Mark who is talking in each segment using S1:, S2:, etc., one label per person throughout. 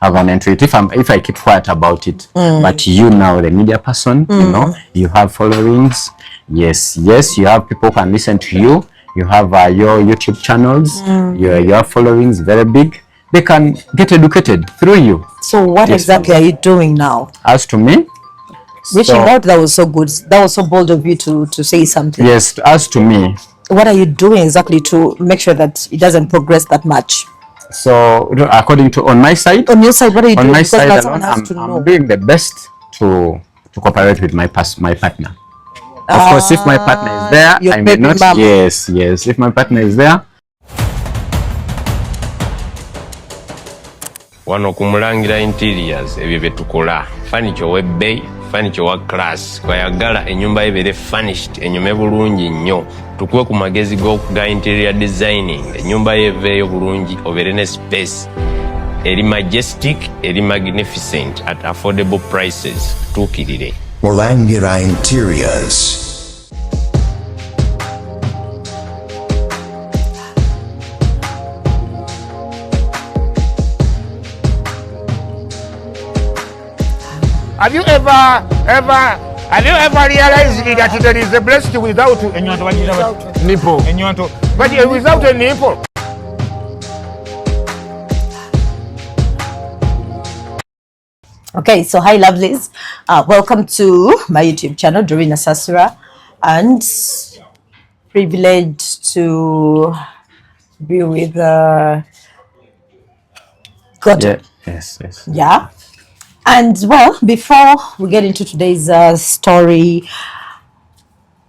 S1: have an entry if I keep quiet about it. But you now, the media person, you know, you have followings. Yes, you have people who can listen to you. You have your YouTube channels. Your followings very big. They can get educated through you.
S2: So what exactly are you doing now?
S1: As to me,
S2: reaching out, that was so good. That was so bold of you to say something.
S1: Yes, as to me.
S2: What are you doing exactly to make sure that it doesn't progress that much?
S1: So, according to on my side,
S2: what are you doing?
S1: On my side alone, I'm doing the best to cooperate with my partner. Of course, if my partner is there, I may not. Mama. Yes. If my partner is there.
S3: Wano kumulangira interiors ebyo betukola furniture webbe furniture wa class kwayagala enyumba ebere furnished enyume bulungi nnyo tukwe ku magezi go ga interior designing enyumba yeveyo bulungi obere ne space eri majestic eri magnificent at affordable prices tukirire
S4: Mulangira Interiors.
S5: Have you ever realized that there is a breast without a nipple? But without a nipple.
S2: Okay, so hi lovelies. Welcome to my YouTube channel, Dorina Sasura, and privileged to be with God.
S1: Yes.
S2: Yeah. And well, before we get into today's story,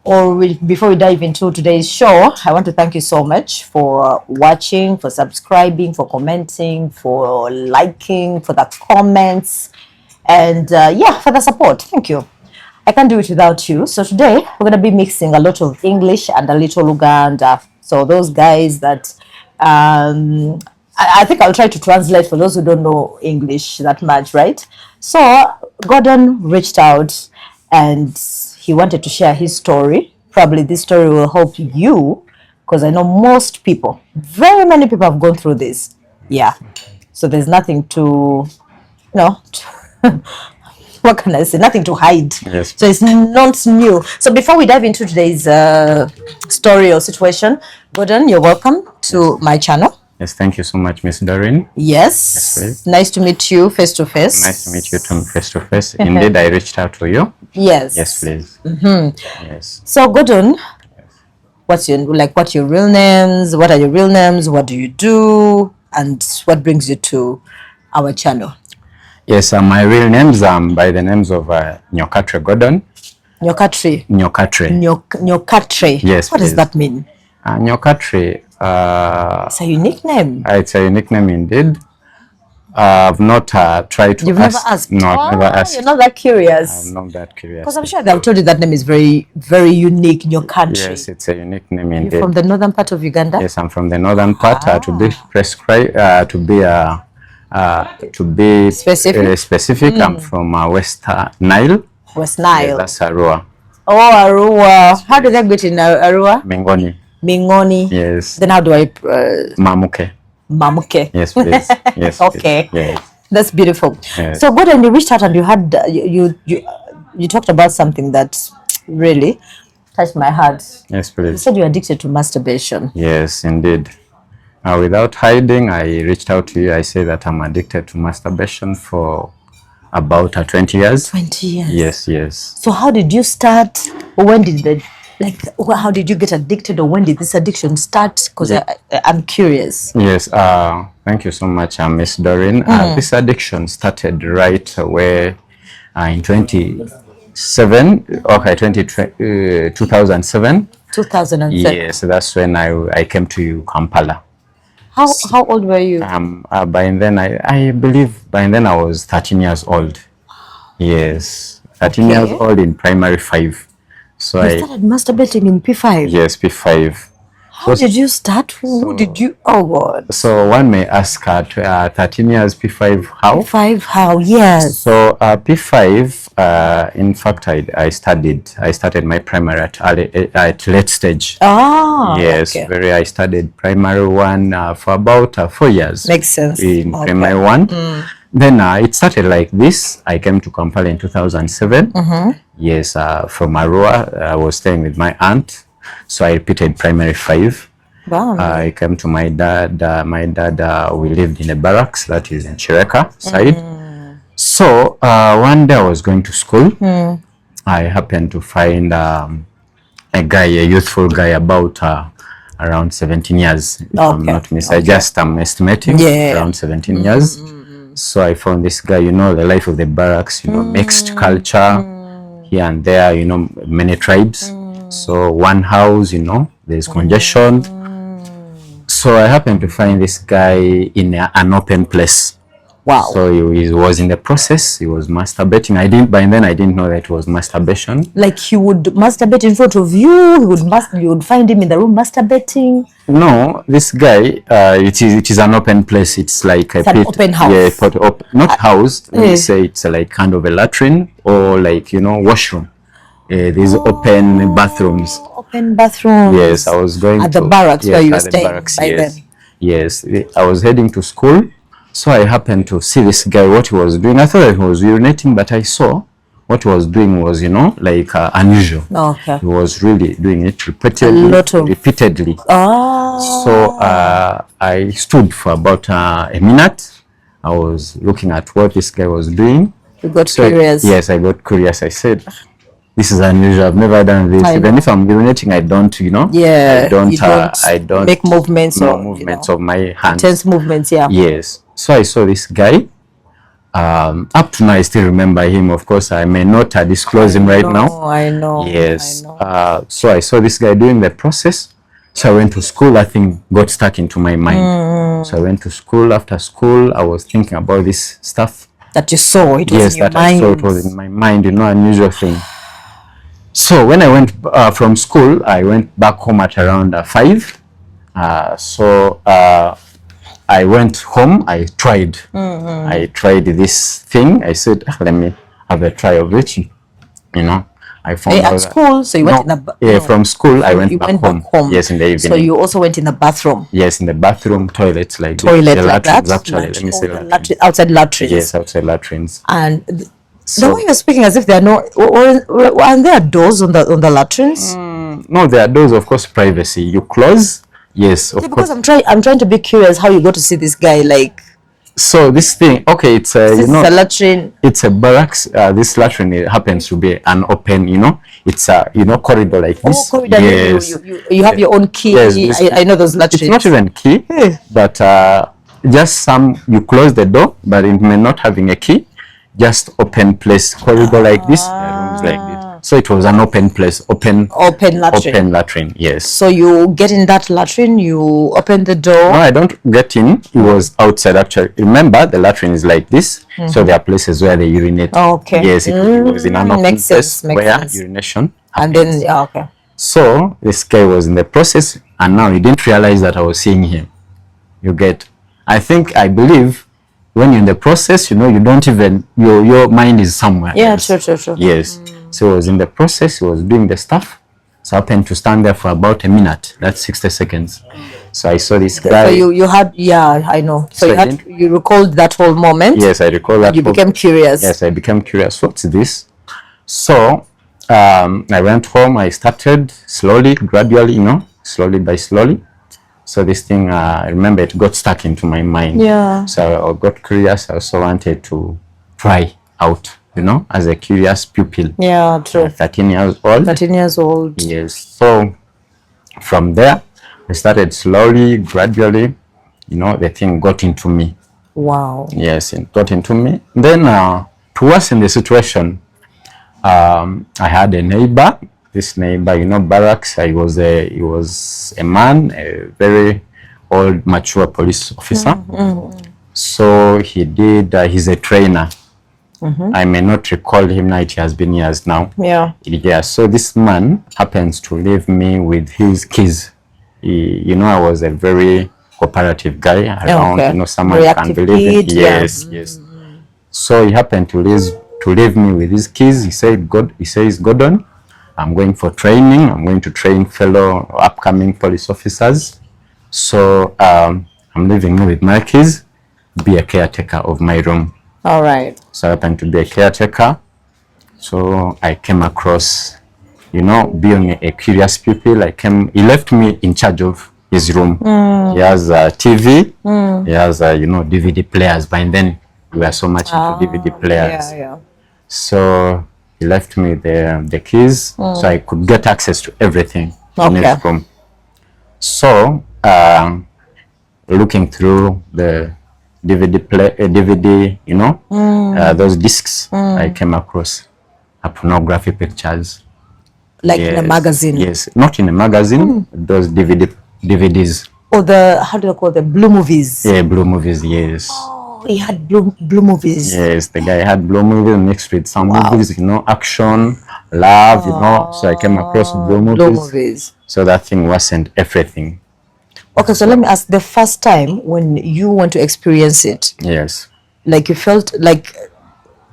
S2: before we dive into today's show, I want to thank you so much for watching, for subscribing, for commenting, for liking, for the comments, and for the support. Thank you. I can't do it without you. So today we're going to be mixing a lot of English and a little Uganda. So those guys that I think I'll try to translate for those who don't know English that much, right? So Gordon reached out and he wanted to share his story. Probably this story will help you because I know most people, very many people have gone through this. Yeah. So there's nothing to, what can I say? Nothing to hide.
S1: Yes.
S2: So it's not new. So before we dive into today's story or situation, Gordon, you're welcome to my channel.
S1: Yes, thank you so much, Miss Doreen.
S2: Yes, nice to meet you face to face.
S1: Nice to meet you too, face to face. Indeed, I reached out to you.
S2: Yes.
S1: Yes, please. Yes.
S2: So, Gordon, what's your real names? What are your real names? What do you do? And what brings you to our channel?
S1: Yes, my real names by the names of Nyokatre Gordon.
S2: Nyokatre.
S1: Yes.
S2: What does that mean?
S1: Nyokatre.
S2: It's a unique name.
S1: It's a unique name indeed. I've not tried to.
S2: You've never asked?
S1: No, I've never asked.
S2: You're not that curious.
S1: I'm not that curious.
S2: Because I'm sure they've told you that name is very, very unique in your country.
S1: Yes, it's a unique name indeed.
S2: You're from the northern part of Uganda?
S1: Yes, I'm from the northern part. To be prescribed, to be specific, I'm from West Nile.
S2: West Nile.
S1: Yeah, that's Arua.
S2: Oh, Arua. How do they get in Arua?
S1: Mingoni. Yes.
S2: Then how do I?
S1: Mamuke. Yes, please. Yes.
S2: Okay.
S1: Please. Yes.
S2: That's beautiful.
S1: Yes.
S2: So, Gordon, you reached out and you had you talked about something that really touched my heart.
S1: Yes, please.
S2: You said you're addicted to masturbation.
S1: Yes, indeed. Without hiding, I reached out to you. I say that I'm addicted to masturbation for about 20 years.
S2: 20 years.
S1: Yes.
S2: So, how did you start? When did how did you get addicted, or when did this addiction start? Because I'm curious.
S1: Yes, thank you so much, Miss Doreen. This addiction started right away in 2007. 2007.
S2: 2007.
S1: Yes, that's when I came to Kampala.
S2: How old were you?
S1: By then, I believe by then I was 13 years old. Yes, 13 years old in primary 5. So
S2: you started masturbating in P5?
S1: Yes, P5.
S2: How did you start? Who did you? Oh God.
S1: So one may ask, 13 years P5 how?
S2: P5 how? Yes.
S1: So P5, in fact, I started my primary at late stage.
S2: Ah.
S1: Yes,
S2: okay.
S1: I studied primary 1 for about 4 years.
S2: Makes sense.
S1: In primary 1. Then it started like this. I came to Kampala in 2007. Yes, from Arua, I was staying with my aunt. So I repeated primary 5.
S2: Wow.
S1: I came to my dad. We lived in a barracks that is in Chireka side. So one day I was going to school. I happened to find a youthful guy about around 17 years. If I'm not mistaken. I just am estimating around 17 years. So I found this guy, the life of the barracks, mixed culture here and there, many tribes. So one house, there's congestion. So I happened to find this guy in an open place.
S2: Wow.
S1: So he was in the process. He was masturbating. By then I didn't know that it was masturbation.
S2: Like he would masturbate in front of you. You would find him in the room masturbating.
S1: No, this guy. It is an open place. It's like
S2: an open house.
S1: Yeah, not house. Let me say it's like kind of a latrine or like washroom. These open bathrooms.
S2: Open bathrooms.
S1: Yes, I was going
S2: at the barracks where you were staying by then.
S1: Yes, I was heading to school. So I happened to see this guy, what he was doing. I thought that he was urinating, but I saw what he was doing was, like unusual.
S2: Okay.
S1: He was really doing it repeatedly. So I stood for about a minute. I was looking at what this guy was doing.
S2: You got curious?
S1: Yes, I got curious. I said, this is unusual. I've never done this. Even if I'm urinating, I don't,
S2: Yeah.
S1: I don't
S2: make movements
S1: of my hands.
S2: Intense movements, yeah.
S1: Yes. So I saw this guy. Up to now, I still remember him. Of course, I may not disclose him right now.
S2: I know.
S1: Yes.
S2: I know.
S1: So I saw this guy doing the process. So I went to school. That thing got stuck into my mind. So I went to school. After school, I was thinking about this stuff.
S2: That you saw. It was in your mind.
S1: I saw it was in my mind. Unusual thing. So when I went from school, I went back home at around 5. I went home. I tried. I tried this thing. I said, let me have a try of it. I found
S2: at school. So you went in the
S1: from school. I went back home. Yes, in the evening.
S2: So you also went in the bathroom.
S1: Yes, in the bathroom, toilets like
S2: toilet like that.
S1: Actually, let me say latrines.
S2: Outside latrines.
S1: Yes, outside latrines.
S2: And the way you're speaking, as if there are no, and there are doors on the latrines.
S1: No, there are doors. Of course, privacy. You close. Yes, of course.
S2: Because I'm trying to be curious how you got to see this guy like.
S1: So this thing, okay, it's a
S2: a latrine.
S1: It's a barracks. This latrine happens to be an open, it's a corridor like this.
S2: Oh, corridor.
S1: Yes.
S2: You have your own key. Yes, I know those latrines.
S1: It's not even key, but just you close the door, but it may not having a key. Just open place, corridor like this, rooms like this. So it was an open place, open latrine. Yes.
S2: So you get in that latrine, you open the door.
S1: No, I don't get in. It was outside actually. Remember, the latrine is like this. So there are places where they urinate.
S2: Oh, okay.
S1: Yes, it was in an open place where urination happens.
S2: And then, okay.
S1: So this guy was in the process, and now he didn't realize that I was seeing him. You get? I believe. When you're in the process, you don't even, your mind is somewhere.
S2: Yeah,
S1: else.
S2: Sure.
S1: Yes. So he was in the process, he was doing the stuff. So I happened to stand there for about a minute. That's 60 seconds. So I saw this guy.
S2: So you had, I know. So you recalled that whole moment?
S1: Yes, I recall that.
S2: You became curious.
S1: Yes, I became curious. What's this? So I went home, I started slowly, gradually, slowly by slowly. So this thing, I remember it got stuck into my mind.
S2: Yeah.
S1: So I got curious. I also wanted to try out, as a curious pupil.
S2: Yeah, true.
S1: 13 years old.
S2: 13 years old.
S1: Yes. So from there, I started slowly, gradually, the thing got into me.
S2: Wow.
S1: Yes, it got into me. Then to worsen the situation, I had a neighbor. This neighbor, barracks, he was a man, a very old, mature police officer. So he's a trainer. I may not recall him now, it has been years now. Yeah. So this man happens to leave me with his keys. I was a very cooperative guy around, someone you can believe in. Yes. So he happened to leave me with his keys. He says, Gordon, I'm going for training. I'm going to train fellow upcoming police officers. So I'm leaving you with my keys. Be a caretaker of my room.
S2: All right.
S1: So I happened to be a caretaker. So I came across, being a curious pupil, he left me in charge of his room. He has a TV, he has, DVD players. By then, we were so much into DVD players.
S2: Yeah.
S1: So he left me the keys, so I could get access to everything in his room. So, looking through the DVD, those discs, I came across pornography pictures.
S2: Like in a magazine?
S1: Yes, not in a magazine, those DVDs.
S2: Or how do you call them? Blue movies?
S1: Yeah, blue movies, yes.
S2: Oh, he had blue movies.
S1: Yes, the guy had blue movies mixed with some movies, action, love, So I came across blue movies. So that thing wasn't everything.
S2: Okay, so let me ask, the first time when you want to experience it,
S1: yes,
S2: like you felt like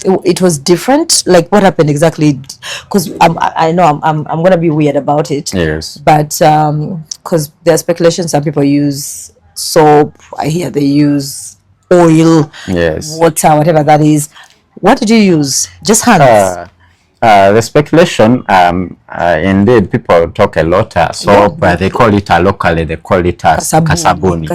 S2: it was different, like what happened exactly? Because I know I'm gonna be weird about it.
S1: Yes,
S2: but because there are speculations, some people use soap, I hear they use oil,
S1: yes,
S2: water, whatever that is. What did you use? Just hands?
S1: The speculation, indeed, people talk a lot. Soap, they call it locally, they call it kasabuni.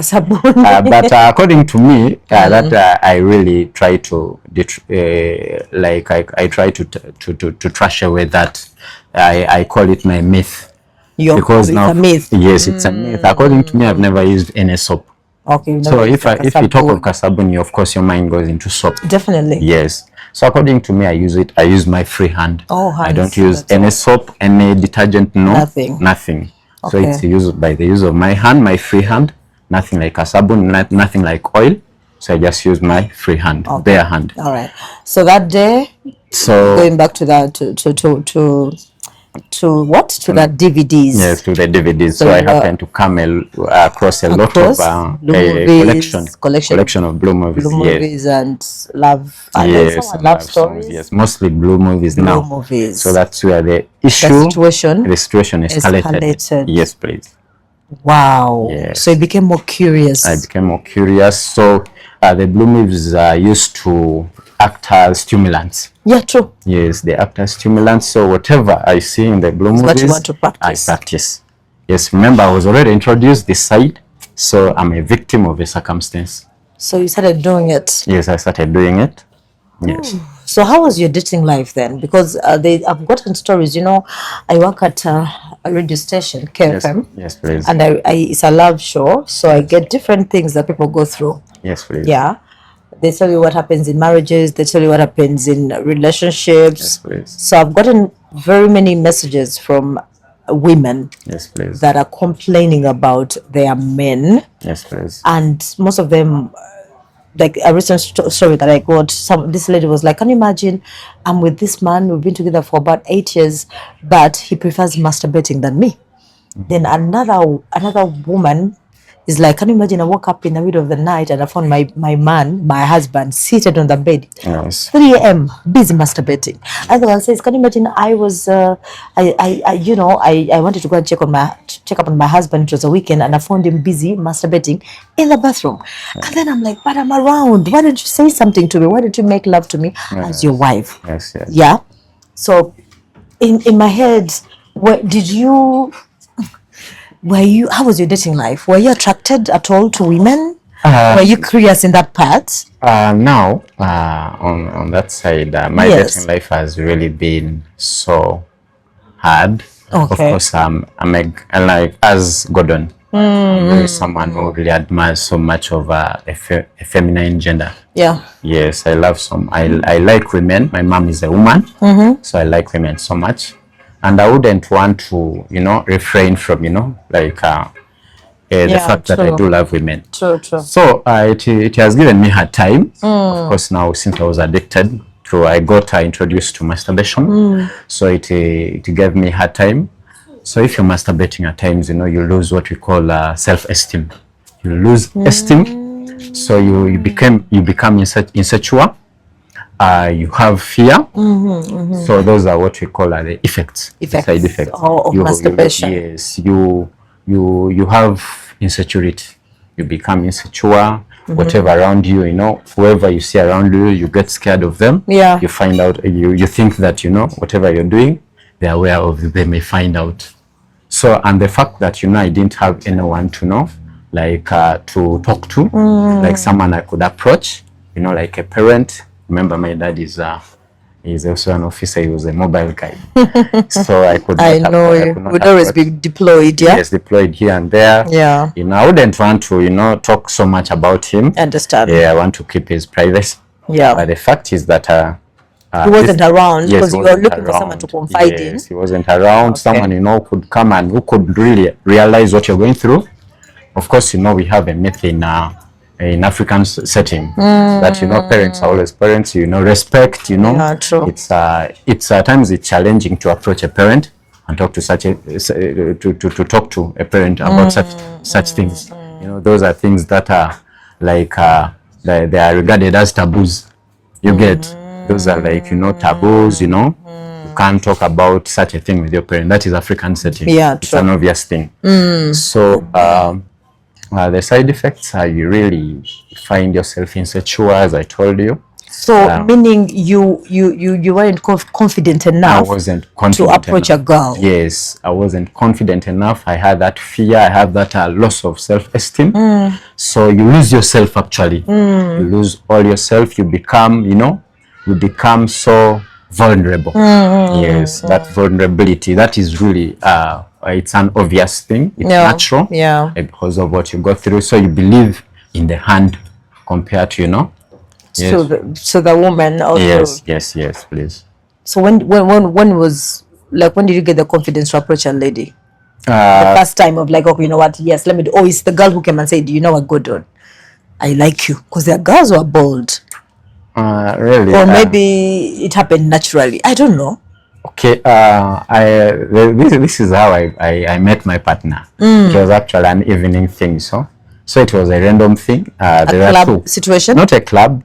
S1: But according to me, that I really try to, I try to trash away that. I call it my myth.
S2: Because now, it's a myth.
S1: Yes, it's a myth. According to me, I've never used any soap.
S2: Okay.
S1: So if you talk of kasabuni, of course your mind goes into soap.
S2: Definitely.
S1: Yes. So according to me, I use my free hand.
S2: Oh, hands.
S1: I don't use any soap, any detergent,
S2: Nothing.
S1: Okay. So it's used by the use of my hand, my free hand. Nothing like kasabuni, nothing like oil. So I just use my free hand, bare hand.
S2: All right. So that day, going back to that, to what? To that DVDs.
S1: Yes, to the DVDs. So I happened to come across a lot of collection of blue movies.
S2: Blue movies and love.
S1: Yes,
S2: and love stories.
S1: Yes, mostly blue movies now.
S2: Blue movies.
S1: So that's where the situation escalated. Yes, please.
S2: Wow.
S1: Yes.
S2: So you became more curious.
S1: I became more curious. So the blue movies are used to act as stimulants.
S2: Yeah, true.
S1: Yes, they act as stimulants. So whatever I see in the blue movies,
S2: what you want to practice.
S1: I practice. Yes, remember I was already introduced this side, so I'm a victim of a circumstance.
S2: So you started doing it.
S1: Yes, I started doing it. Yes.
S2: So how was your dating life then? Because I've gotten stories. I work at a radio station, KFM.
S1: Yes, please.
S2: And it's a love show, so I get different things that people go through.
S1: Yes, please.
S2: Yeah. They tell you what happens in marriages. They tell you what happens in relationships.
S1: Yes, please.
S2: So I've gotten very many messages from women.
S1: Yes, please.
S2: That are complaining about their men.
S1: Yes, please.
S2: And most of them, like a recent story that I got, this lady was like, can you imagine, I'm with this man, we've been together for about 8 years, but he prefers masturbating than me. Then another woman is like, can you imagine, I woke up in the middle of the night and I found my husband seated on the bed,
S1: yes,
S2: 3 a.m. busy masturbating. Other one says, can you imagine, I was I wanted to go and check up on my husband. It was a weekend and I found him busy masturbating in the bathroom. And then I'm like, but I'm around, why don't you say something to me? Why don't you make love to me as your wife?
S1: Yes.
S2: Yeah. So in my head, how was your dating life? Were you attracted at all to women? Were you curious in that part?
S1: Now, on that side, my dating life has really been so hard.
S2: Okay.
S1: Of course, I'm like as Gordon. I'm really someone who really admires so much of a feminine gender.
S2: Yeah.
S1: Yes, I like women. My mom is a woman, so I like women so much. And I wouldn't want to, refrain from, the fact that I do love women.
S2: True.
S1: So it has given me hard time. Of course, now since I was addicted I got introduced to masturbation. So it gave me hard time. So if you're masturbating at times, you lose what we call self-esteem. You lose esteem. So you become insecure. You have fear. So those are what we call the side effects
S2: of masturbation.
S1: Yes, you have insecurity. You become insecure. whatever around you, you know, whoever you see around you, you get scared of them.
S2: Yeah.
S1: You find out, you think that, you know, whatever you're doing, they're aware of it, they may find out. So, and the fact that, you know, I didn't have anyone to know, like to talk to, like someone I could approach, you know, like a parent. Remember, my dad is also an officer. He was a mobile guy, so I could.
S2: I know you would always be deployed. Yeah.
S1: Yes, deployed here and there.
S2: Yeah.
S1: You know, I wouldn't want to, you know, talk so much about him.
S2: Understand.
S1: Yeah, I want to keep his privacy.
S2: Yeah.
S1: But the fact is that
S2: he wasn't around,
S1: yes,
S2: because you were looking for someone to confide in.
S1: Yes, he wasn't around.
S2: Okay.
S1: Someone, you know, could come and who could really realize what you're going through. Of course, you know, we have a myth in African setting that, you know, parents are always parents, you know, respect, you know.
S2: Yeah, true.
S1: It's at times it's challenging to approach a parent and talk to such a to talk to a parent about such things. You know, those are things that are like they are regarded as taboos. You get, those are like, you know, taboos, you know. You can't talk about such a thing with your parent. That is African setting.
S2: Yeah,
S1: it's
S2: true.
S1: an obvious thing. So the side effects are you really find yourself insecure, as I told you.
S2: So meaning you weren't confident enough
S1: I wasn't confident
S2: to approach
S1: enough.
S2: a girl.
S1: Yes, I wasn't confident enough. I had that fear. I have that loss of self-esteem. So you lose yourself actually. You lose all yourself. You become, you know, you become so vulnerable. Yes, that vulnerability, that is really it's an obvious thing. It's natural.
S2: Yeah.
S1: Because of what you go through. So you believe in the hand compared to, you know. Yes.
S2: So the woman also.
S1: Yes, please.
S2: So when was, like, when did you get the confidence to approach a lady? The first time of like, okay, you know what? Yes, let me do. Oh, it's the girl who came and said, you know what, Gordon, I like you, because there are girls who are bold.
S1: Really?
S2: Or maybe it happened naturally. I don't know.
S1: Okay, this is how I met my partner. It was actually an evening thing, so it was a random thing.
S2: A club situation?
S1: Not a club.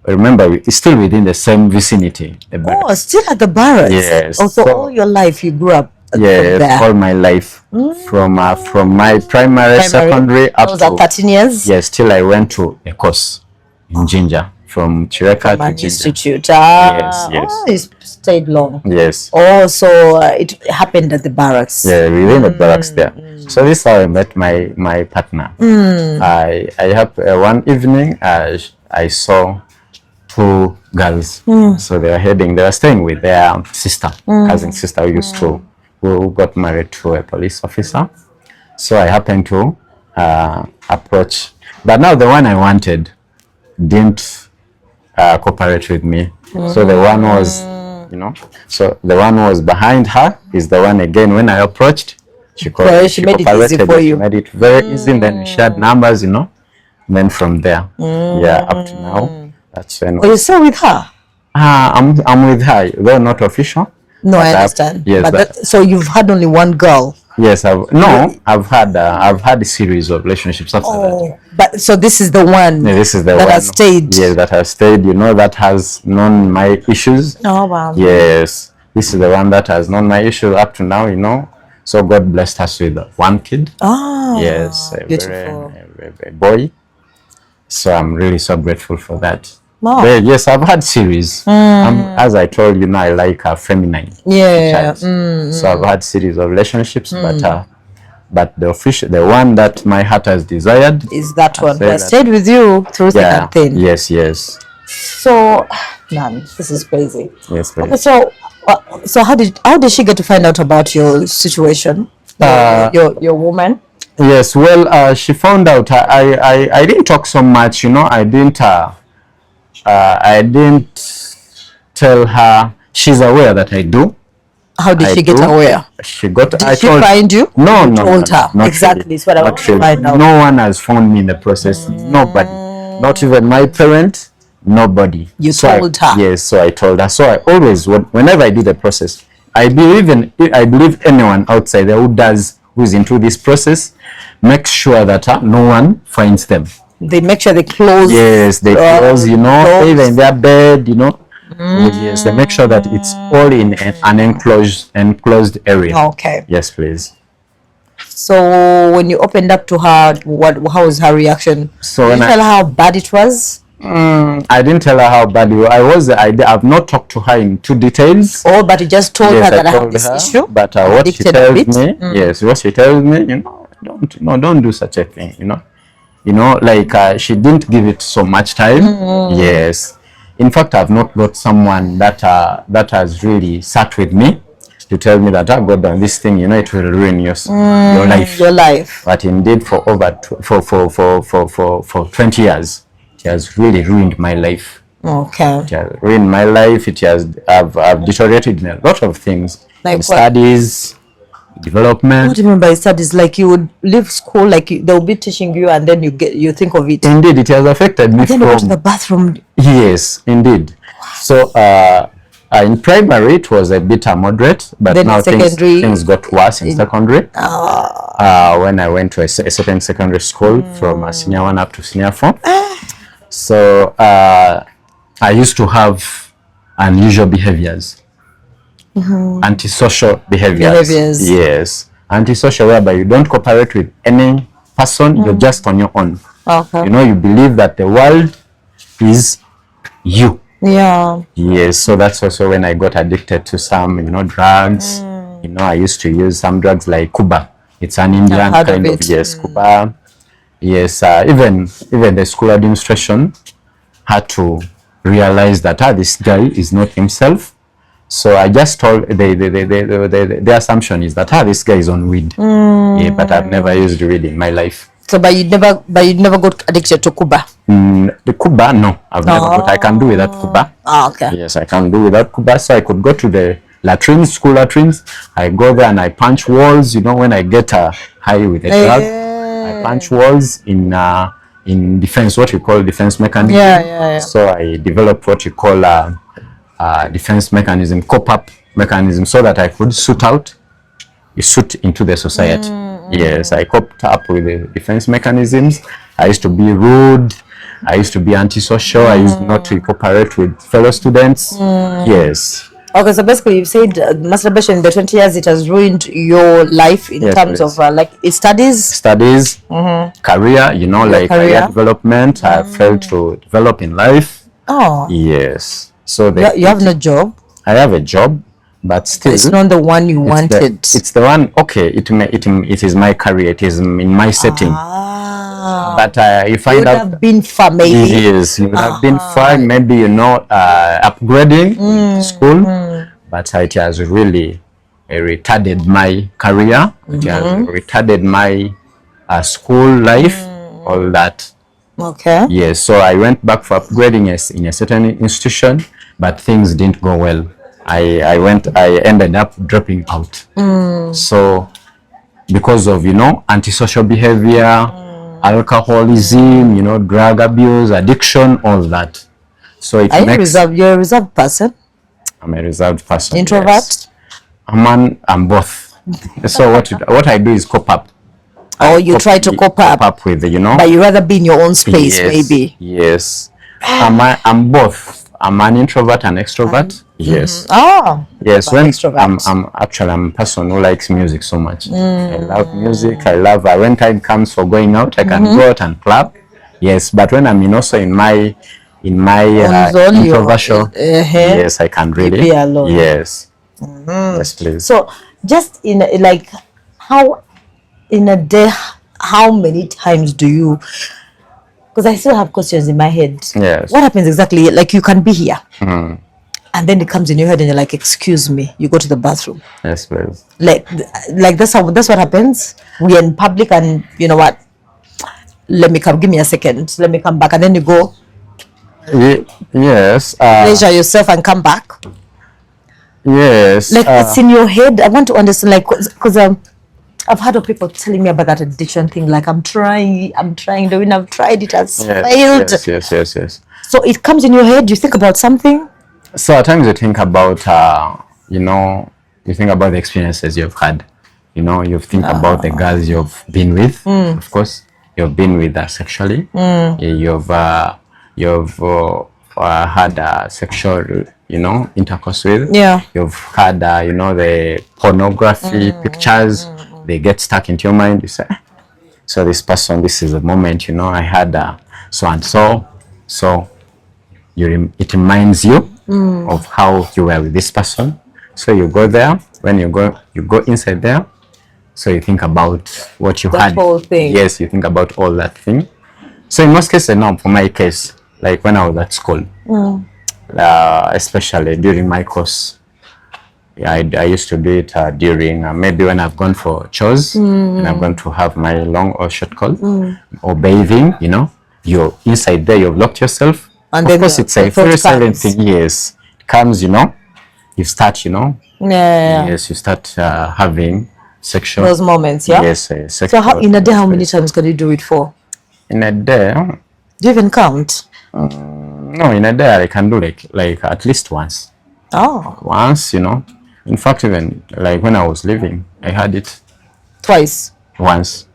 S1: Remember, it's still within the same vicinity.
S2: Oh, still at the barracks.
S1: Yes.
S2: Also, all your life you grew up.
S1: Yes, all my life, from my primary, secondary up
S2: to 13 years.
S1: Yes, till I went to a course in Ginger. From Chireka to Ginger.
S2: Institute.
S1: Yes.
S2: Oh, you stayed long.
S1: Yes.
S2: Oh, so it happened at the barracks.
S1: Yeah, within the barracks there. So this is how I met my partner. I have one evening I saw two girls. So they were staying with their sister, cousin sister, who got married to a police officer. So I happened to approach, but now the one I wanted didn't cooperate with me. So the one was, you know, so the one was behind her is the one again. When I approached, she
S2: made it easy for you.
S1: She made it very easy. And then we shared numbers, you know. And then from there, yeah, up to now, that's when.
S2: Are you still with her?
S1: I'm with her, though not official.
S2: No, I understand.
S1: Yes,
S2: but so you've had only one girl.
S1: Yes, I've had a series of relationships after that.
S2: But so this is the one.
S1: Yeah, this is the
S2: that
S1: one
S2: has stayed.
S1: Yes, that has stayed. You know, that has known my issues.
S2: Oh wow.
S1: Yes, this is the one that has known my issues up to now. You know, so God blessed us with one kid.
S2: Oh,
S1: yes,
S2: beautiful.
S1: A boy. So I'm really so grateful for that.
S2: Wow.
S1: But yes, I've had series. As I told you, I like feminine.
S2: Yeah.
S1: So I've had series of relationships, but the one that my heart has desired
S2: is that one. Who has stayed with you through thick and thin.
S1: Yes.
S2: So, man, this is crazy.
S1: Yes.
S2: Okay, so how did she get to find out about your situation? Your woman.
S1: Yes. Well, she found out. I didn't talk so much. You know, I didn't tell her. She's aware that I do.
S2: How did she get aware?
S1: She got.
S2: Did she find you?
S1: No,
S2: you told her. Exactly.
S1: Really.
S2: It's what I want to find out.
S1: No one has found me in the process. Nobody. Not even my parent. Nobody.
S2: You told her.
S1: Yes. So I told her. So I always, whenever I do the process, I believe anyone outside there who's into this process, make sure that no one finds them.
S2: They make sure they close.
S1: Yes, they close. You know, even in their bed. You know. Yes, they make sure that it's all in an enclosed area.
S2: Okay.
S1: Yes, please.
S2: So when you opened up to her, how was her reaction?
S1: So
S2: did you
S1: when
S2: tell her how bad it was?
S1: I didn't tell her how bad I was. I've not talked to her in two details.
S2: Oh, but you just told
S1: Yes,
S2: her that I have
S1: told
S2: this
S1: her,
S2: issue.
S1: But what she
S2: Addicted a
S1: tells
S2: bit.
S1: me, yes, what she tells me, don't do such a thing, like she didn't give it so much time. Yes, in fact, I've not got someone that has really sat with me to tell me that I've got this thing, it will ruin your life.
S2: Your life.
S1: But indeed, for over for 20 years, it has really ruined my life.
S2: Okay.
S1: It has ruined my life. I've deteriorated in a lot of things,
S2: Like
S1: in
S2: what?
S1: studies, development.
S2: What do you mean by studies? Like you would leave school, like they'll be teaching you, and then you think of it.
S1: Indeed, it has affected me.
S2: And then you go to the bathroom.
S1: Yes, indeed. So in primary it was a bit moderate, but
S2: then
S1: now
S2: secondary,
S1: things got worse in secondary. When I went to a certain secondary school from senior 1 up to senior 4. So I used to have unusual behaviors, antisocial behaviors. Yes, antisocial, whereby you don't cooperate with any person, you're just on your own.
S2: Okay.
S1: You believe that the world is you.
S2: Yeah.
S1: Yes, so that's also when I got addicted to some, drugs. I used to use some drugs like Kuba. It's an Indian kind of, yes, Kuba. Yes, even the school administration had to realize that this guy is not himself. So I just told the assumption is that this guy is on weed. Yeah, but I've never used weed in my life.
S2: So, but you never got addicted to Kuba.
S1: The Kuba, no, I've never got. I can do without Kuba.
S2: Okay.
S1: Yes, I can do without Kuba. So I could go to the latrines, school latrines. I go there and I punch walls. When I get high with a drug, I punch walls in defense, what you call defense mechanism.
S2: Yeah.
S1: So I developed what you call defense mechanism, cope-up mechanism, so that I could suit into the society. Yes, I coped up with the defense mechanisms. I used to be rude. I used to be antisocial. I used not to cooperate with fellow students. Yes.
S2: Okay, so basically you said masturbation in the 20 years, it has ruined your life in terms of like studies,
S1: career, career development. I failed to develop in life.
S2: Oh.
S1: Yes. So
S2: you have no job?
S1: I have a job, but still
S2: it's not the one you wanted.
S1: It's the one. Okay, it is my career. It is in my setting. But you find
S2: would
S1: out
S2: have been far, maybe.
S1: Yes, you would have been fine. Maybe upgrading in school, but it has really retarded my career. It has retarded my school life. All that.
S2: Okay.
S1: Yes. So I went back for upgrading in a certain institution, but things didn't go well. I ended up dropping out. So because of antisocial behavior, alcoholism, drug abuse, addiction, all that. So it makes.
S2: You're a reserved person?
S1: I'm a reserved person.
S2: Introvert?
S1: Yes. I'm both. So what I do is cope up.
S2: You try to cope up
S1: with
S2: but you rather be in your own space.
S1: Yes,
S2: maybe.
S1: Yes. I'm both. I'm an introvert and extrovert. Yes. Yes. When I'm a person who likes music so much. I love music. I love when time comes for going out, I can go out and club. Yes. But when I'm also in my introversion, yes, I can really
S2: be alone.
S1: Yes. Yes, please.
S2: So just in how in a day, how many times do you? Because I still have questions in my head.
S1: Yes.
S2: What happens exactly? Like you can be here, and then it comes in your head, and you're like, "Excuse me," you go to the bathroom.
S1: Yes, please.
S2: Like that's what happens. We are in public, and you know what? Let me come. Give me a second. Let me come back, and then you go.
S1: Yes.
S2: Pleasure yourself and come back.
S1: Yes.
S2: Like it's in your head. I want to understand, like, because I've heard of people telling me about that addiction thing. Like I'm trying, doing. I've tried it, has failed.
S1: Yes.
S2: So it comes in your head. You think about something.
S1: So at times you think about, you think about the experiences you've had. You think about the girls you've been with. Of course, you've been with sexually. You've had sexual, intercourse with.
S2: Yeah.
S1: You've had, the pornography pictures. they get stuck into your mind. You say, so this person, this is a moment, you know, I had so and so. So it reminds you of how you were with this person. So you go there. When you go inside there. So you think about what you had.
S2: That whole thing.
S1: Yes, you think about all that thing. So in most cases, no, for my case, like when I was at school, especially during my course, yeah, I used to do it during maybe when I've gone for chores and I'm going to have my long or short call or bathing, you know, you're inside there, you've locked yourself.
S2: And
S1: of
S2: then
S1: course, it's a very silent
S2: comes.
S1: thing. Yes, it comes, you know, you start, you know, yes, you start having sexual.
S2: Those moments, yeah?
S1: Yes,
S2: so how, in a day, how many times can you do it for?
S1: In a day?
S2: Do you even count?
S1: No, in a day I can do like at least once.
S2: Oh.
S1: Once, you know. In fact, even like when I was living, I had it
S2: Twice.
S1: once.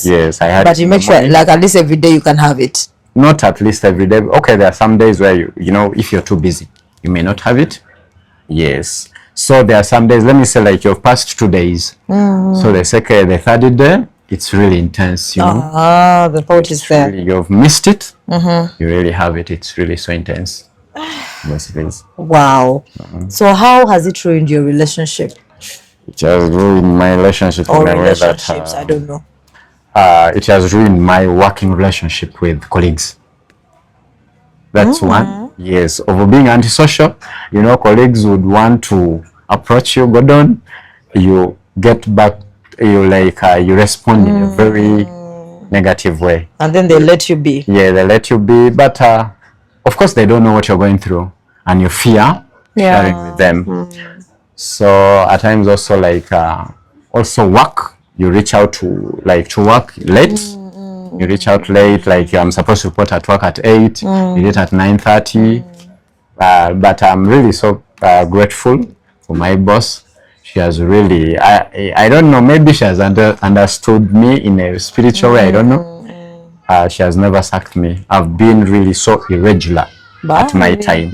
S1: Yes, I had
S2: but
S1: it.
S2: You make sure like at least every day you can have it.
S1: Not at least every day. Okay, there are some days where you know, if you're too busy, you may not have it. Yes. So there are some days, let me say like you've passed 2 days. So the third day, it's really intense, you know.
S2: The thought is there.
S1: Really, you've missed it. You really have it. It's really so intense. Yes, it is.
S2: Wow. So how has it ruined your relationship?
S1: It has ruined my relationship
S2: Or
S1: in a way that
S2: relationships, I don't know.
S1: it has ruined my working relationship with colleagues. That's one. Yes, over being antisocial, you know, colleagues would want to approach you, go down, you get back, you like, you respond in a very negative way.
S2: And then they let you be.
S1: Yeah, they let you be, but of course they don't know what you're going through and you fear sharing with them. So at times also like, also work, you reach out to work late. You reach out late, like I'm supposed to report at work at 8, you did at 9:30. But I'm really so grateful for my boss. She has really, I don't know, maybe she has understood me in a spiritual way, I don't know. She has never sacked me. I've been really so irregular at my time.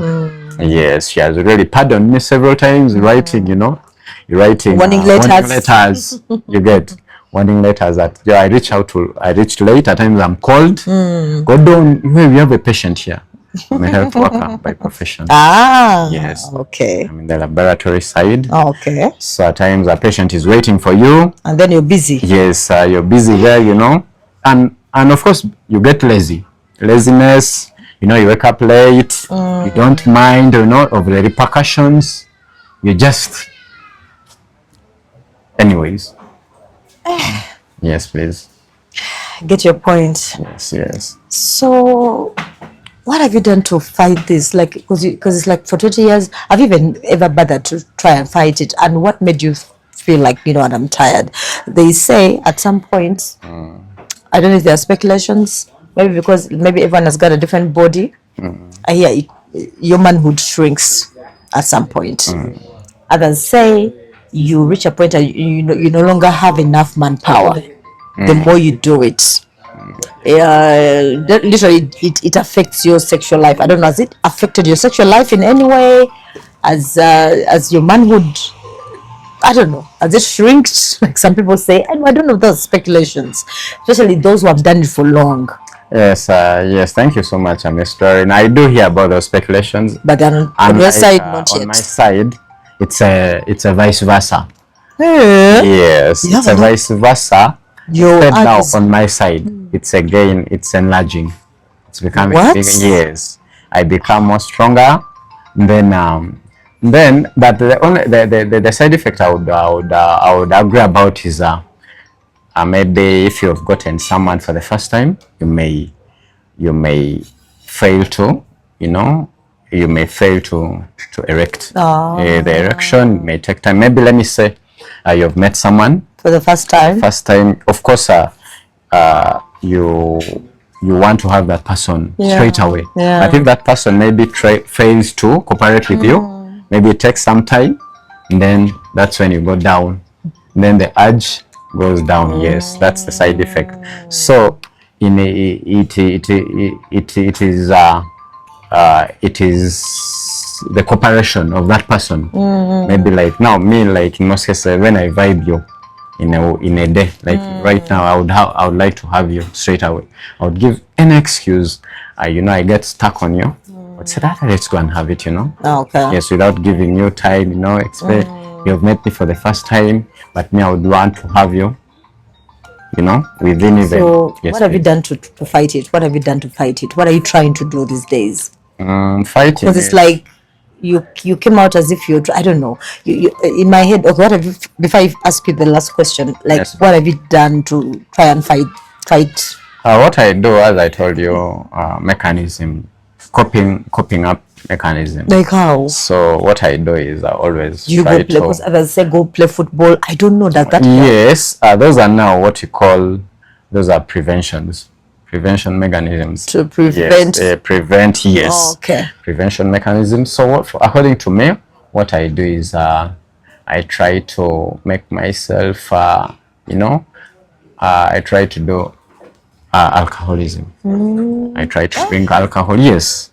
S1: Yes, she has really pardoned me several times, writing, you know, writing
S2: warning letters.
S1: You get warning letters that I reached late, at times I'm called. Go down, we have a patient here. I'm a health worker by profession. Yes.
S2: Okay.
S1: I'm in the laboratory side.
S2: Okay.
S1: So at times a patient is waiting for you.
S2: And then you're busy.
S1: Yes, you're busy there, you know. And of course you get lazy. Laziness, you know, you wake up late, you don't mind, you know, of the repercussions. You just, anyways. Yes, please.
S2: Get your point.
S1: Yes.
S2: So what have you done to fight this? Like, because it's like for 20 years, have you even ever bothered to try and fight it? And what made you feel like, you know what, I'm tired? They say at some point, I don't know if there are speculations, maybe because maybe everyone has got a different body. I hear your manhood shrinks at some point. Others say you reach a point that you no longer have enough manpower. The more you do it, literally it affects your sexual life. I don't know, has it affected your sexual life in any way? As your manhood, I don't know, has it shrinked like some people say? And I don't know, those speculations, especially those who have done it for long.
S1: Yes, thank you so much, Mr. And I do hear about those speculations,
S2: but on your side, not yet.
S1: On my side, it's a vice versa.
S2: Yes,
S1: it's a vice versa. Now on my side, it's enlarging. It's becoming bigger. Yes, I become more stronger. Then but the side effect I would agree about is maybe if you've gotten someone for the first time, you may fail to, you know, you may fail to erect. The erection may take time. Maybe let me say you've met someone
S2: for the first time.
S1: Of course, you want to have that person straight away. But if that person maybe fails to cooperate with you, maybe it takes some time, and then that's when you go down. And then the urge goes down. Yes, that's the side effect. So it is the cooperation of that person. Maybe like now, me, like in most cases, when I vibe you, in a day. Like right now, I would like to have you straight away. I would give any excuse. I get stuck on you. But say that let's go and have it.
S2: Okay.
S1: Yes, without giving you time. Expect you've met me for the first time, but me I would want to have you. Within even.
S2: So
S1: yes,
S2: what have you
S1: please.
S2: done to fight it? What have you done to fight it? What are you trying to do these days?
S1: Fighting.
S2: Because it's like you came out as if I don't know. You in my head. Okay, what have you? Before I ask you the last question, like
S1: Yes.
S2: what have you done to try and fight?
S1: What I do, as I told you, mechanism, coping up mechanism.
S2: Like how?
S1: So what I do is I always
S2: You
S1: try
S2: go play, because others say go play football. I don't know that.
S1: Yes, those are now what you call, those are prevention mechanisms.
S2: To prevent.
S1: Yes, prevent, yes.
S2: Oh, okay.
S1: Prevention mechanisms. So according to me, what I do is I try to make myself, I try to do alcoholism. I try to drink alcohol, yes.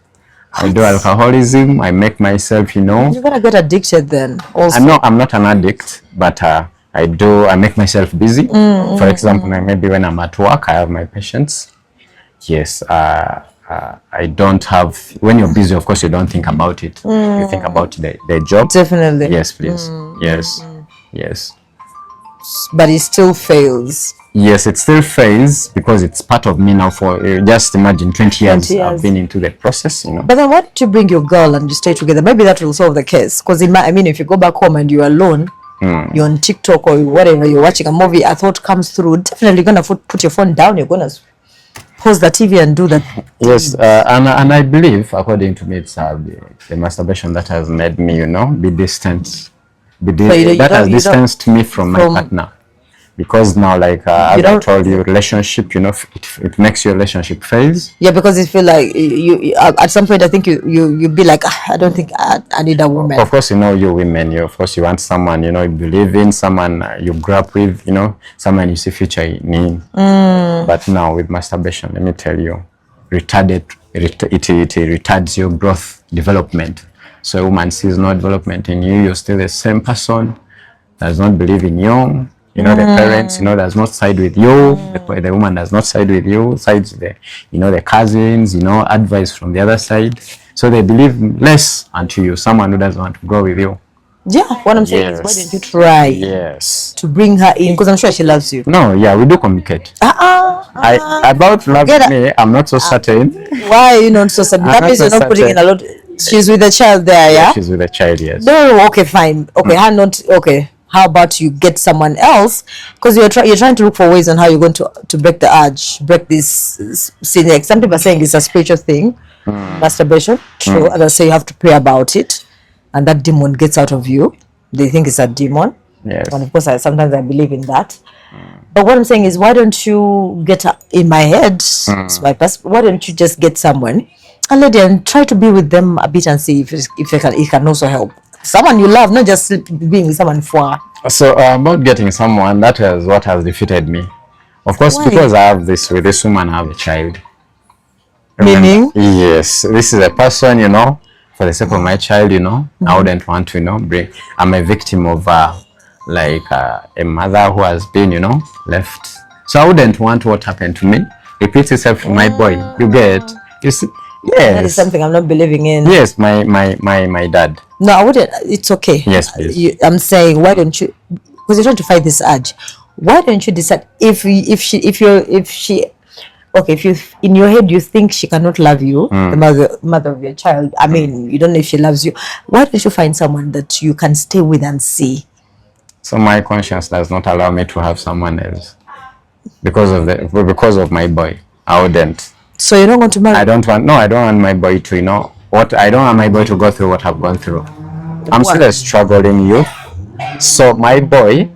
S1: I do alcoholism. I make myself,
S2: You're gonna get addicted then. Also.
S1: I'm not an addict, but I make myself busy. For example, maybe when I'm at work, I have my patients. Yes, I don't have. When you're busy, of course, you don't think about it. You think about the job.
S2: Definitely.
S1: Yes, please. Yes.
S2: But it still fails.
S1: Yes, it still fails because it's part of me now. For just imagine 20 years,
S2: 20 years.
S1: I've been into the process.
S2: But then why don't you bring your girl and you stay together? Maybe that will solve the case. Because if you go back home and you're alone, you're on TikTok or whatever, you're watching a movie, a thought comes through, definitely gonna put your phone down. You're gonna pause the TV and do that.
S1: Yes, and I believe, according to me, it's the masturbation that has made me, be distant. That has distanced me from my partner. Because now, like as I told you, relationship, it makes your relationship fails.
S2: Yeah, because it feel like you at some point I think you be like, I don't think I need a woman.
S1: Of course, you women, of course you want someone, you believe in, someone you grow up with, someone you see future in. But now with masturbation, let me tell you, it retards your growth, development. So a woman sees no development in you. You're still the same person, does not believe in you. The parents, does not side with you. The woman does not side with you. Sides the cousins, advice from the other side. So they believe less unto you, someone who doesn't want to grow with you.
S2: Yeah, what I'm saying is, why don't you try to bring her in? Because I'm sure she loves you.
S1: No, yeah, we do communicate. About loving me, I'm not so certain.
S2: Why are you not so certain? That means you're not putting in a lot. She's with the child there, yeah?
S1: She's with the child, yes.
S2: No, okay, fine. Okay, okay. How about you get someone else? Because you're trying to look for ways on how you're going to break the urge, break this sin. Like some people are saying it's a spiritual thing, masturbation. True. Others say you have to pray about it, and that demon gets out of you. They think it's a demon.
S1: Yes.
S2: And of course, sometimes I believe in that. But what I'm saying is, why don't you get in my head? It's my past. Why don't you just get someone, a lady, and try to be with them a bit and see if it can also help. Someone you love, not just being with someone for.
S1: So about getting someone, that is what has defeated me. Of course,
S2: Why?
S1: because I have with this woman, I have a child.
S2: Meaning?
S1: Yes, this is a person, for the sake of my child, I wouldn't want to, bring. I'm a victim of a mother who has been, left. So I wouldn't want what happened to me repeat itself to my boy. You get? You see? Yes.
S2: That is something I'm not believing in.
S1: Yes, my dad.
S2: No, I wouldn't. It's okay.
S1: Yes, please.
S2: I'm saying, why don't you? Because you're trying to fight this urge. Why don't you decide if she, okay, if you in your head you think she cannot love you, the mother of your child. I mean, you don't know if she loves you. Why don't you find someone that you can stay with and see?
S1: So my conscience does not allow me to have someone else because of my boy. I wouldn't.
S2: So you're not going to marry?
S1: I don't want my boy to, I don't want my boy to go through what I've gone through. I'm still a struggling youth. So my boy,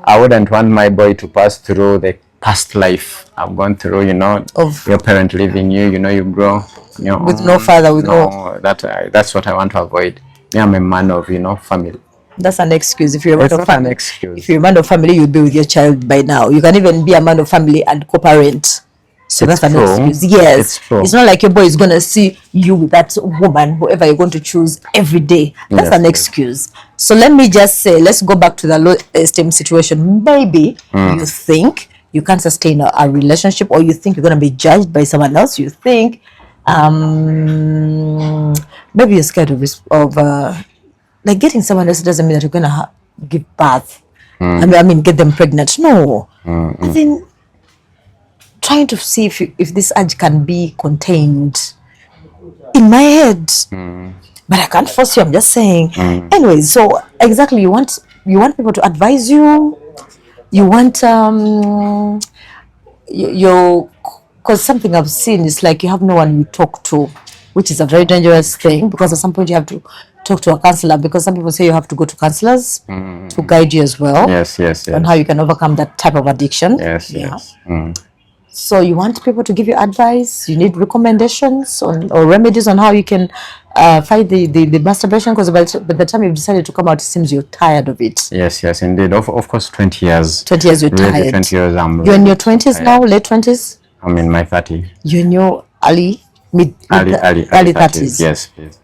S1: I wouldn't want my boy to pass through the past life I've gone through, of your parent leaving you, you grow,
S2: with no father, with no.
S1: That's what I want to avoid. Me, I'm a man of, family.
S2: That's an excuse. If you're a man of family,
S1: excuse.
S2: If you're a man of family, you'll be with your child by now. You can even be a man of family and co-parent. So
S1: It's
S2: that's an
S1: true.
S2: excuse. Yes.
S1: It's true.
S2: It's not like your boy is going to see you with that woman, whoever you're going to choose every day. That's
S1: Yes,
S2: an
S1: yes.
S2: excuse. So let me just say, let's go back to the low esteem situation. Maybe you think you can't sustain a relationship, or you think you're going to be judged by someone else. You think maybe you're scared of like getting someone else doesn't mean that you're going to give birth. I mean, get them pregnant. No. I think trying to see if this urge can be contained in my head, but I can't force you. I'm just saying. Anyway, so exactly, you want people to advise you. You want you because something I've seen is like you have no one you talk to, which is a very dangerous thing, because at some point you have to talk to a counselor, because some people say you have to go to counselors to guide you as well.
S1: Yes, yes, yes.
S2: On how you can overcome that type of addiction.
S1: Yes,
S2: Yeah.
S1: yes.
S2: So you want people to give you advice, you need recommendations or remedies on how you can fight the masturbation, because by the time you've decided to come out, it seems you're tired of it.
S1: Yes, yes, indeed. Of course, 20 years.
S2: 20 years, you're
S1: Really,
S2: tired.
S1: 20 years,
S2: You're in your
S1: so
S2: 20s
S1: tired.
S2: now, late 20s?
S1: I'm in my 30s.
S2: You're in your early 30s.
S1: Yes, please.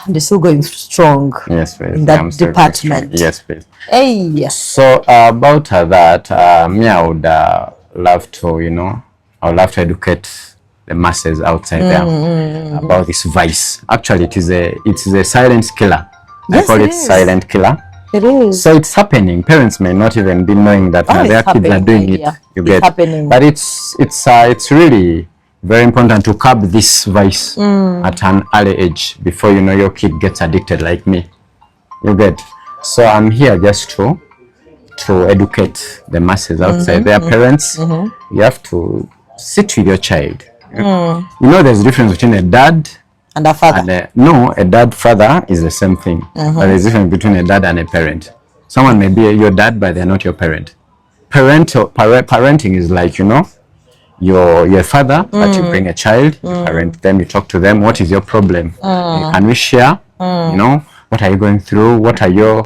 S2: And you're still going strong
S1: Yes, please.
S2: in that
S1: I'm still going strong.
S2: department.
S1: Yes, please.
S2: Hey, yes.
S1: So about that, me, I would love to, I would love to educate the masses outside there about this vice. Actually, it's a silent killer.
S2: Yes,
S1: I call
S2: it
S1: it
S2: is.
S1: silent killer.
S2: It is.
S1: So it's happening. Parents may not even be knowing that
S2: Oh,
S1: their
S2: it's
S1: kids are
S2: happening,
S1: doing
S2: my
S1: it.
S2: dear.
S1: You
S2: It's
S1: get,
S2: happening.
S1: but it's really very important to curb this vice at an early age before your kid gets addicted like me. You get. So I'm here just to educate the masses outside their parents. You have to sit with your child. There's a difference between a dad
S2: And a father.
S1: and a dad father is the same thing. But there's a difference between a dad and a parent. Someone may be your dad, but they're not your parent. Parenting is like, you're a father, but you bring a child, you parent them, you talk to them. What is your problem? Can we share? What are you going through? What are your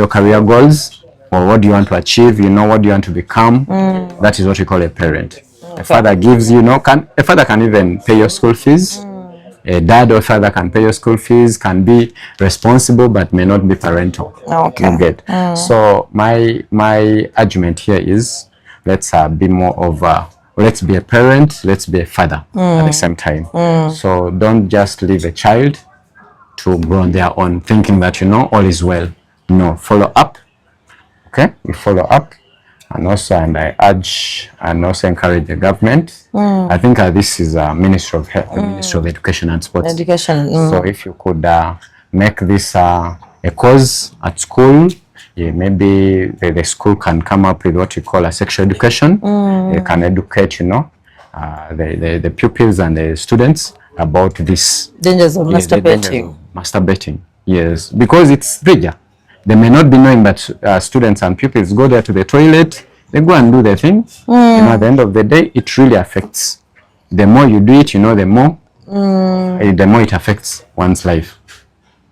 S1: career goals? Or what do you want to achieve? What do you want to become? That is what we call a parent. A father gives a father can even pay your school fees. A dad or father can pay your school fees, can be responsible, but may not be parental.
S2: Okay.
S1: You get. So my argument here is, let's be more of let's be a parent, let's be a father at the same time. So don't just leave a child to grow on their own, thinking that all is well. No, follow up. Okay, you follow up, and I urge and also encourage the government. I think this is a Ministry of Health, the Ministry of Education and Sports.
S2: Education.
S1: So if you could make this a course at school, maybe the school can come up with what you call a sexual education. They can educate, the pupils and the students about this.
S2: Dangers of
S1: Yes, the dangers
S2: masturbating.
S1: of masturbating. Yes, because it's trigger. They may not be knowing that students and pupils go there to the toilet, they go and do their thing. At the end of the day, it really affects. The more you do it, the more it affects one's life.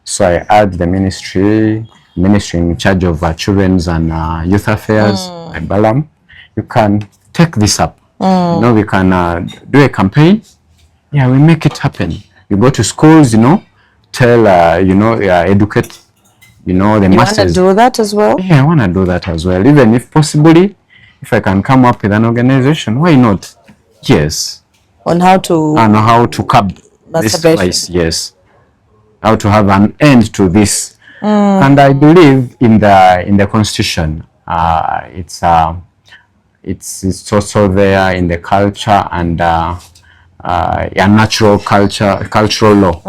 S1: So I urge the ministry in charge of children's and youth affairs, like Balam, you can take this up. We can do a campaign. Yeah, we make it happen. You go to schools, tell, educate, the masses.
S2: You want to do that as well?
S1: Yeah, I want to do that as well. Even if possibly, if I can come up with an organization, why not? Yes.
S2: On how to...
S1: I know how to curb this
S2: Masturbation.
S1: vice. Yes. How to have an end to this. And I believe in the Constitution. It's also there in the culture and a natural cultural law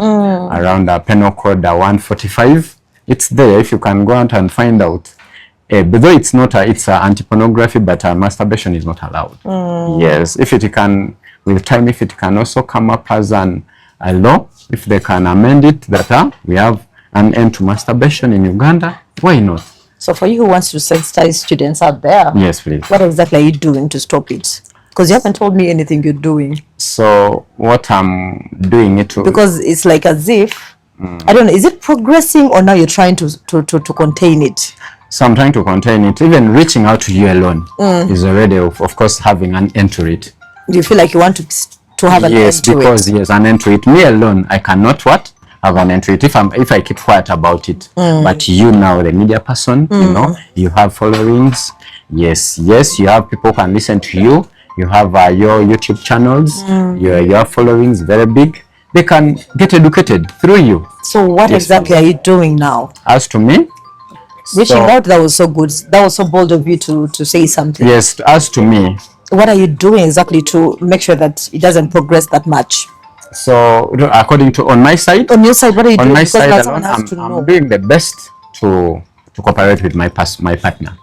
S1: around Penal Code 145. It's there if you can go out and find out. But though it's not, it's anti-pornography, but masturbation is not allowed. Yes, if it can, with time, if it can also come up as a law, if they can amend it, that we have an end to masturbation in Uganda, why not?
S2: So for you who wants to sensitize students out there,
S1: Yes, please.
S2: what exactly are you doing to stop it? Because you haven't told me anything you're doing.
S1: So what I'm doing it to...
S2: Because it's like as if, I don't know, is it progressing or now you're trying to contain it?
S1: So I'm trying to contain it. Even reaching out to you alone is already, of course, having an end to it.
S2: You feel like you want to have an
S1: Yes,
S2: end to
S1: because
S2: it.
S1: yes, an end to it. Me alone, I cannot what have an end to it if I keep quiet about it. But you now, the media person, you know, you have followings. Yes, you have people who can listen to you. You have your YouTube channels. Your followings very big. They can get educated through you.
S2: So what
S1: Yes,
S2: exactly are you doing now?
S1: As to me,
S2: Reaching
S1: so
S2: out, that was so good. That was so bold of you to say something.
S1: yes, as to me,
S2: What are you doing exactly to make sure that it doesn't progress that much?
S1: so according to on my side,
S2: On your side, what are you
S1: on
S2: doing?
S1: my
S2: Because
S1: side
S2: now
S1: alone,
S2: someone has to
S1: I'm
S2: know.
S1: doing the best to cooperate with my partner.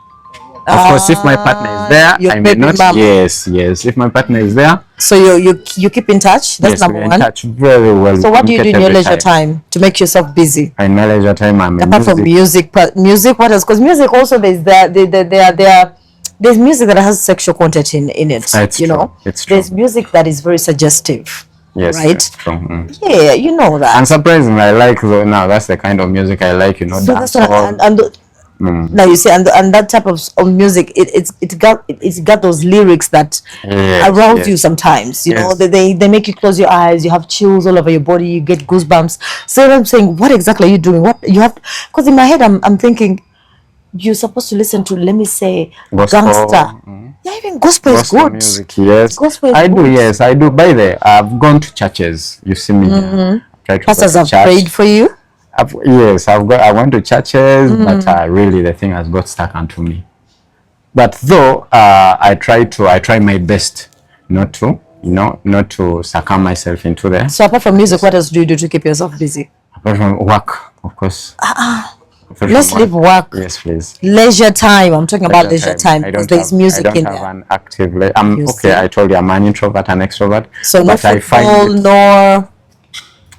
S1: Of course, if my partner is there,
S2: your
S1: I may
S2: baby
S1: not.
S2: mama.
S1: Yes. If my partner is there,
S2: So you keep in touch. That's
S1: yes,
S2: number
S1: we're in
S2: one.
S1: touch very well.
S2: So
S1: We
S2: what do you do in
S1: communicate
S2: your
S1: every
S2: leisure time to make yourself busy?
S1: In my leisure time, I'm in
S2: Apart from
S1: music.
S2: music, what else? Because music also there's music that has sexual content in it.
S1: It's
S2: you
S1: true.
S2: know,
S1: It's true.
S2: there's music that is very suggestive.
S1: Yes,
S2: right?
S1: it's true.
S2: Yeah, you know that.
S1: And surprisingly, I like now. That's the kind of music I like. You know,
S2: So that's
S1: dancehall.
S2: what, now you see, and that type of music, it's got those lyrics that arouse you sometimes. You know,
S1: Yes.
S2: they make you close your eyes. You have chills all over your body. You get goosebumps. So I'm saying, what exactly are you doing? What you have? Because in my head, I'm thinking, you're supposed to listen to, let me say,
S1: Gospel.
S2: gangster. Yeah, even gospel is
S1: Gospel
S2: good.
S1: music, yes.
S2: Gospel is
S1: I do,
S2: good.
S1: yes, I do. By the way, I've gone to churches. You see me here. Try to
S2: Pastors
S1: go
S2: have
S1: to church.
S2: prayed for you.
S1: Yes, I went to churches, but really the thing has got stuck onto me. But though I try my best not to succumb myself into there.
S2: So apart from music, what else do you do to keep yourself busy?
S1: Apart from work, of course.
S2: Let's leave work.
S1: Yes, please.
S2: Leisure time. I'm talking about leisure time because there's music in
S1: I don't have
S2: there.
S1: an active. I'm
S2: You
S1: okay.
S2: see?
S1: I told you I'm an introvert and extrovert.
S2: So no
S1: but I
S2: football,
S1: find it,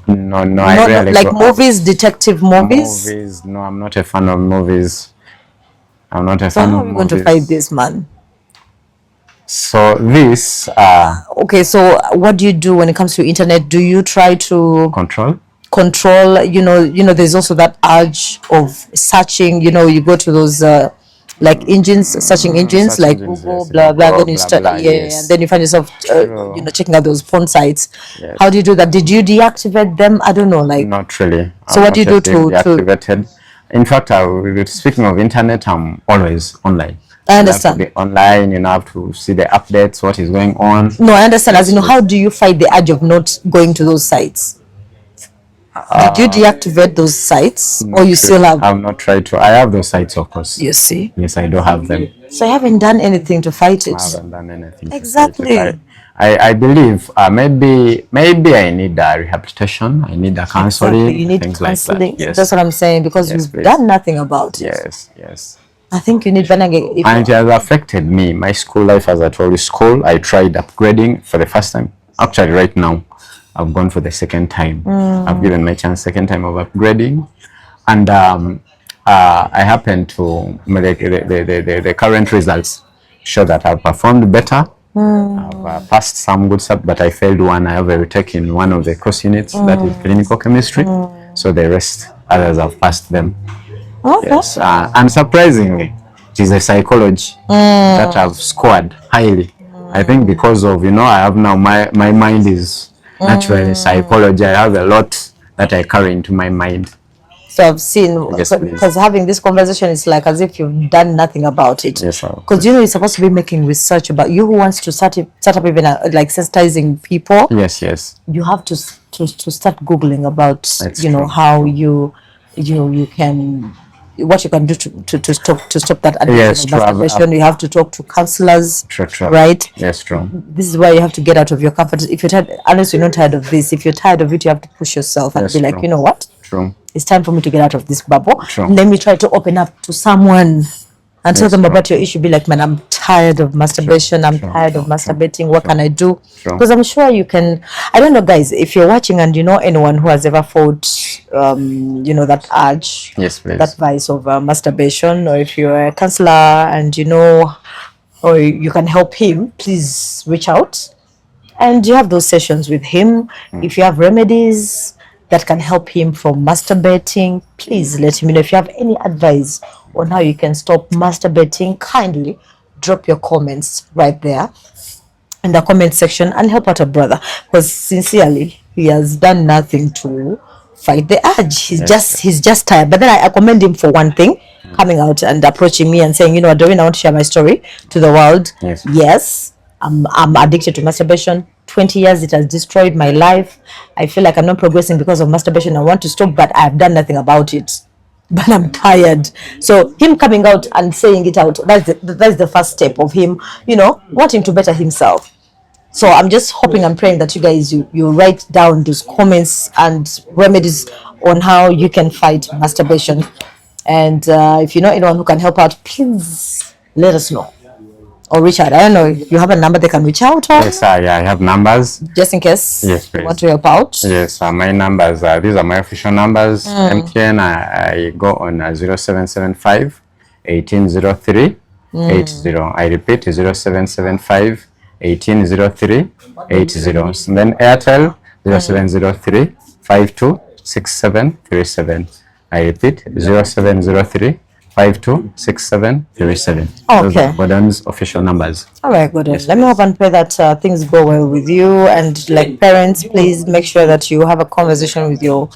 S2: no
S1: I rarely
S2: like
S1: go
S2: movies, detective movies.
S1: Movies. No, I'm not a fan of movies. I'm not a
S2: So
S1: fan
S2: how
S1: of
S2: are we going
S1: movies.
S2: to fight this, man?
S1: So this
S2: Okay, so what do you do when it comes to internet? Do you try to control? You know, there's also that urge of searching. You know, you go to those like searching engines like Google,
S1: yes,
S2: blah blah.
S1: Google,
S2: Then you
S1: blah,
S2: start,
S1: blah,
S2: yeah,
S1: yes.
S2: and then you find yourself, checking out those porn sites.
S1: Yes.
S2: How do you do that? Did you deactivate them? I don't know, like.
S1: Not really.
S2: So what do you do to
S1: deactivated? In fact, speaking of internet, I'm always online.
S2: I
S1: You
S2: understand.
S1: have to be online. You have to see the updates, what is going on.
S2: No, I understand. As you know, how do you fight the urge of not going to those sites? Did you deactivate those sites, or you still have?
S1: I've not tried to. I have those sites, of course.
S2: You see.
S1: Yes, I do have them.
S2: So you haven't done anything to fight it.
S1: I haven't done anything.
S2: Exactly.
S1: I believe maybe I need a rehabilitation. I need a counseling.
S2: Exactly. You need
S1: things
S2: counseling.
S1: like that. Yes.
S2: That's what I'm saying, because
S1: Yes,
S2: you've
S1: please.
S2: done nothing about it.
S1: Yes.
S2: I think you need
S1: And it has affected me. My school life, as I told you, I tried upgrading for the first time. Actually, right now, I've gone for the second time. I've given my chance second time of upgrading. And I happen to, the current results show that I've performed better. I've passed some good stuff, but I failed one. I have a retake in one of the course units, that is clinical chemistry. So the rest, others have passed them.
S2: Okay.
S1: Yes, and surprisingly, it is a psychology that I've scored highly. I think because of, I have now, my mind is naturally psychology. I have a lot that I carry into my mind.
S2: So I've seen,
S1: Yes, please.
S2: because having this conversation is like as if you've done nothing about it.
S1: Yes, sir.
S2: Because you're supposed to be making research about, you who wants to start up even like sensitizing people.
S1: Yes.
S2: You have to start googling about
S1: That's
S2: know
S1: true.
S2: how you can, what you can do to stop that addiction
S1: Yes,
S2: of
S1: true.
S2: masturbation. You have to talk to counselors.
S1: True.
S2: Right?
S1: Yes, true.
S2: This is why you have to get out of your comfort. If you're tired, unless you're not tired of this, if you're tired of it, you have to push yourself and
S1: Yes,
S2: be like,
S1: true.
S2: you know what?
S1: True.
S2: It's time for me to get out of this bubble.
S1: True.
S2: Let me try to open up to someone and tell
S1: Yes,
S2: them
S1: true.
S2: about your issue. Be like, man, I'm tired of masturbation. I'm tired of masturbating. What can I do?
S1: True.
S2: Because I'm sure you can. I don't know, guys, if you're watching and you know anyone who has ever fought, that urge,
S1: Yes, please.
S2: that vice of masturbation, or if you're a counselor and or you can help him, please reach out. And you have those sessions with him. If you have remedies that can help him from masturbating, please let him know. If you have any advice on how you can stop masturbating, kindly drop your comments right there. in the comment section and help out a brother, because sincerely he has done nothing to fight the urge. He's just tired. But then I commend him for one thing, coming out and approaching me and saying, you know what, Doreen, I want to share my story to the world. Yes, I'm addicted to masturbation. 20 years it has destroyed my life. I feel like I'm not progressing because of masturbation. I want to stop, but I've done nothing about it. But I'm tired. So him coming out and saying it out, that's the first step of him, you know, wanting to better himself. So I'm just hoping and praying that you guys, you write down those comments and remedies on how you can fight masturbation. And if you know anyone who can help out, please let us know. Or reach out. I don't know if you have a number they can reach out on.
S1: Yes, I have numbers.
S2: Just in case you want to help out.
S1: Yes, my numbers, these are my official numbers. MTN, I go on 0775 1803 80. I repeat, 0775 1803 80. And then Airtel, 0703 526737. I repeat, 0703 526737.
S2: Okay.
S1: Those are Gordon's official numbers.
S2: All right, Gordon. Let me hope and pray that things go well with you. And like parents, please make sure that you have a conversation with your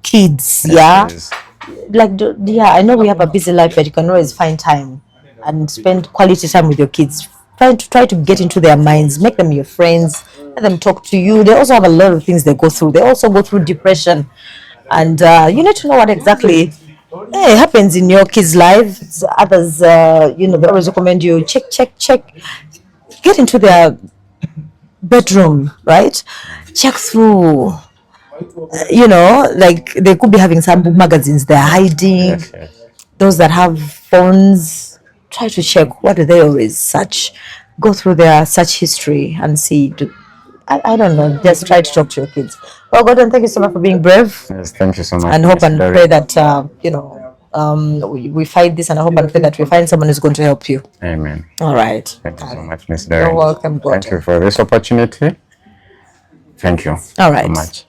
S2: kids.
S1: Yes.
S2: I know we have a busy life, but you can always find time and spend quality time with your kids. Try to get into their minds, make them your friends, let them talk to you. They also have a lot of things they go through. They also go through depression, and you need to know what exactly happens in your kids' lives. Others, they always recommend you check. Get into their bedroom, right? Check through. Like they could be having some book magazines they're hiding.
S1: Yes.
S2: Those that have phones, try to check what do they always search. Go through their search history and see. I don't know. Just try to talk to your kids. Well, Gordon, thank you so much for being brave.
S1: Yes, thank you so much.
S2: And hope and pray that we fight this, and I hope and pray that we find someone who's going to help you.
S1: Amen.
S2: All right.
S1: Thank you so much, Miss Doreen.
S2: You're welcome, Gordon.
S1: Thank you for this opportunity. Thank you.
S2: All right.
S1: So much.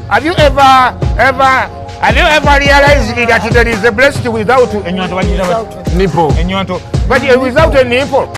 S5: Have you ever realized that there is a breast without a nipple? But without a nipple.